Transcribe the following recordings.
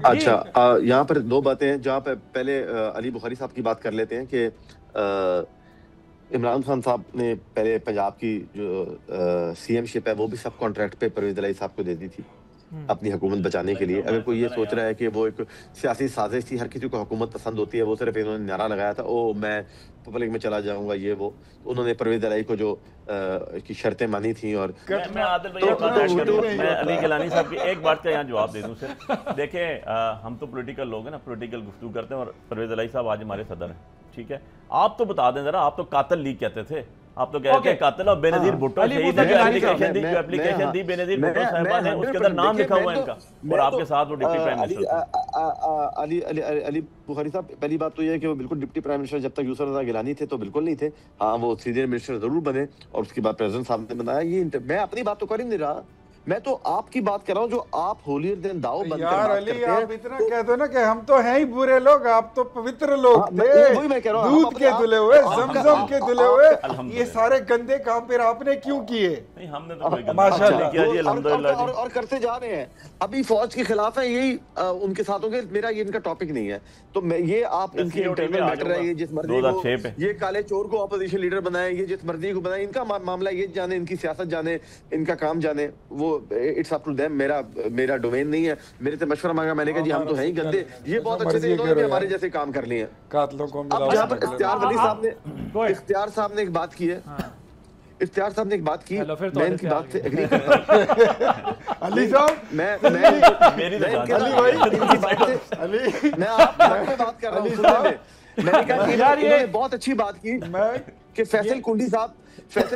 अच्छा, यहाँ पर दो बातें हैं जहाँ पे पहले अली बुखारी साहब की बात कर लेते हैं कि इमरान खान साहब ने पहले पंजाब की जो सीएम शिप है वो भी सब कॉन्ट्रैक्ट पे परवेज इलाही साहब को दे दी थी अपनी हुकूमत बचाने के लिए। अगर कोई ये सोच रहा है कि वो एक सियासी साजिश थी, हर किसी को हुकूमत पसंद होती है, वो सिर्फ इन्होंने नारा लगाया था ओ मैं पब्लिक में चला जाऊंगा ये वो, उन्होंने परवेज इलाही को जो की शर्तें मानी थी। और मैं आदिल भैया मैं अली गिलानी साहब की एक बात का यहाँ जवाब दे दूँ सिर्फ। देखें हम तो पॉलिटिकल लोग हैं ना, पॉलिटिकल गुफ्तगू करते हैं और परवेज इलाही साहब आज हमारे सदर हैं, ठीक है। आप तो बता दें जरा, आप तो कातिल लीग कहते थे, आप तो कहते हैं कातिल और बेनजीर भुट्टो शहीद है, एप्लीकेशन दी बेनजीर भुट्टो साहिबा ने, उसके अंदर नाम लिखा हुआ है इनका, और आपके साथ वो deputy prime minister Ali Bukhari साहब, पहली बात तो ये है कि वो बिल्कुल डिप्टी प्राइम मिनिस्टर जब तक यूसुफ रज़ा गिलानी थे तो बिल्कुल नहीं थे। हाँ, वो सीनियर मिनिस्टर जरूर बने और उसके बाद प्रेसिडेंट साहब ने बनाया। ये मैं अपनी बात तो कर ही नहीं रहा, मैं तो आपकी बात कर रहा हूँ जो आप होलियर दिन दाव बंद यार अली, आप इतना कहते हो ना कि हम तो हैं ही बुरे लोग, आप तो पवित्र लोग थे, वही मैं कह रहा हूँ, दूध के धुले हुए, जमजम के धुले हुए, ये सारे गंदे काम फिर आपने क्यों किए? नहीं, हमने तो कोई माशाल्लाह किया जी, अल्हम्दुलिल्लाह जी, और करते जा रहे हैं। अभी फौज के खिलाफ है, यही उनके साथ होंगे। मेरा ये इनका टॉपिक नहीं है, तो मैं ये आप इनकी इंटरनल मैटर है, ये जिस मर्जी को, ये काले चोर को अपोजिशन लीडर बनाए, ये जिस मर्जी को बनाए, इनका मामला ये जाने, इनकी सियासत जाने, इनका काम जाने, वो इट्स अप टू देम, मेरा डोमेन नहीं है। मेरे से मशवरा मांगा, मैंने कहा जी हम तो हैं ही गंदे, ये बहुत अच्छे से इन्होंने हमारे जैसे काम कर लिए हैं कातलों को। अब जहाँ पर इख्तियार साहब ने एक बात की है, इख्तियार साहब ने एक बात की, मैं इनकी बात से एग्री करता हूं। अली साहब, मैं आपसे बात कर रहा हूँ। मैंने कहा कि यार ये बहुत अच्छी बात की कि फैसल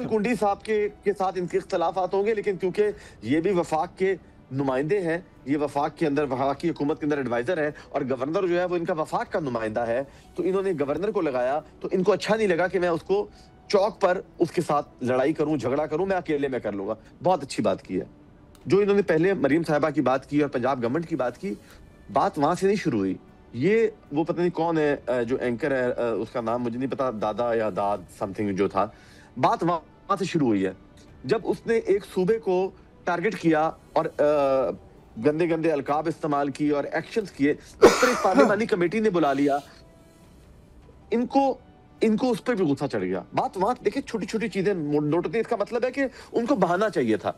कुंडी साहब के साथ इनके इख्तलाफात होंगे, लेकिन क्योंकि ये भी वफाक के नुमाइंदे हैं, ये वफाक के अंदर, वफाक की हुकूमत के अंदर एडवाइजर है और गवर्नर जो है वो इनका वफाक का नुमाइंदा है, तो इन्होंने गवर्नर को लगाया, तो इनको अच्छा नहीं लगा कि मैं उसको चौक पर उसके साथ लड़ाई करूं, झगड़ा करूं, मैं अकेले में कर लूंगा। बहुत अच्छी बात की है जो इन्होंने पहले मरीम साहिबा की बात की और पंजाब गवर्नमेंट की बात की, बात वहां से नहीं शुरू हुई। ये वो पता नहीं कौन है जो एंकर है, उसका नाम मुझे नहीं पता, दादा या दाद समथिंग जो था, बात वहां से शुरू हुई है जब उसने एक सूबे को टारगेट किया और गंदे गंदे अलकाब इस्तेमाल किए और एक्शंस किए। उस पर एक पार्लियामानी कमेटी ने बुला लिया, इनको उस पर भी गुस्सा चढ़ गया। बात वहां देखिए, छोटी छोटी चीजें नोट होती है, इसका मतलब है कि उनको बहाना चाहिए था।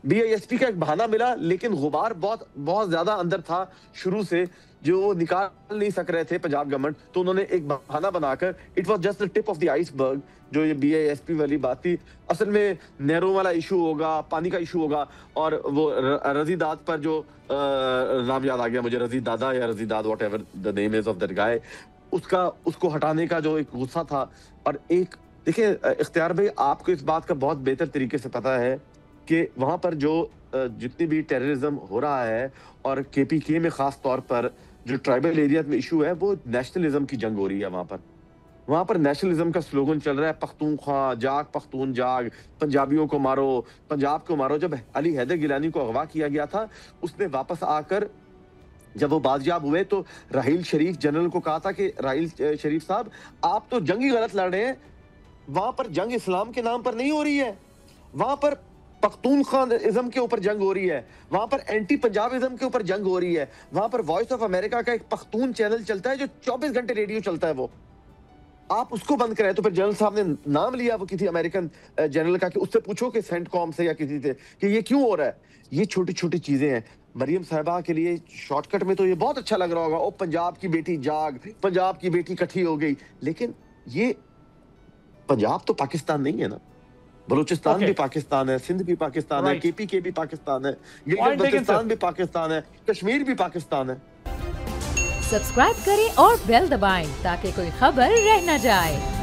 बीआईएसपी का एक बहाना मिला, लेकिन गुबार बहुत ज्यादा अंदर था शुरू से, जो वो निकाल नहीं सक रहे थे पंजाब गवर्नमेंट, तो उन्होंने एक बहाना बनाकर, it was just the tip of the iceberg, जो ये बीआईएसपी वाली बात थी। असल में नहरों वाला इशू होगा, पानी का इशू होगा, और वो रजी दाद पर जो नाम याद आ गया मुझे, रजी दादा या रजी दाद, what ever the name is of that guy, उसको हटाने का जो एक गुस्सा था। और एक देखिए इख्तियार भाई, आपको इस बात का बहुत बेहतर तरीके से पता है कि वहां पर जो जितनी भी टेररिज्म हो रहा है और केपीके में खास तौर पर जो ट्राइबल एरिया में इशू है, वो नेशनलिज्म की जंग हो रही है। वहां पर नेशनलिज्म का स्लोगन चल रहा है, पख्तूनख्वा जाग, पख्तून जाग, पंजाबियों को मारो, पंजाब को मारो। जब अली हैदर गिलानी को अगवा किया गया था, उसने वापस आकर जब वो बाजियाब हुए तो राहिल शरीफ जनरल को कहा था कि राहिल शरीफ साहब, आप तो जंग ही गलत लड़ रहे हैं, वहां पर जंग इस्लाम के नाम पर नहीं हो रही है, वहां पर पख्तूनख्वाइज्म के ऊपर जंग हो रही है, वहां पर एंटी पंजाबिज्म के ऊपर जंग हो रही है। वहां पर वॉइस ऑफ अमेरिका का एक पख्तून चैनल चलता है जो 24 घंटे रेडियो चलता है, वो आप उसको बंद कराए। तो फिर जनरल साहब ने नाम लिया वो किसी अमेरिकन जनरल का कि उससे पूछो कि सेंटकॉम से या किसी से कि ये क्यों हो रहा है। ये छोटी छोटी चीजें हैं। मरियम साहिबा के लिए शॉर्टकट में तो ये बहुत अच्छा लग रहा होगा, ओ पंजाब की बेटी जाग, पंजाब की बेटी इकट्ठी हो गई, लेकिन ये पंजाब तो पाकिस्तान नहीं है ना, बलूचिस्तान भी पाकिस्तान है, सिंध भी पाकिस्तान है, केपीके भी पाकिस्तान है, गिलगित बल्तिस्तान भी पाकिस्तान है, कश्मीर भी पाकिस्तान है। सब्सक्राइब करें और बेल दबाएं ताकि कोई खबर रह न जाए।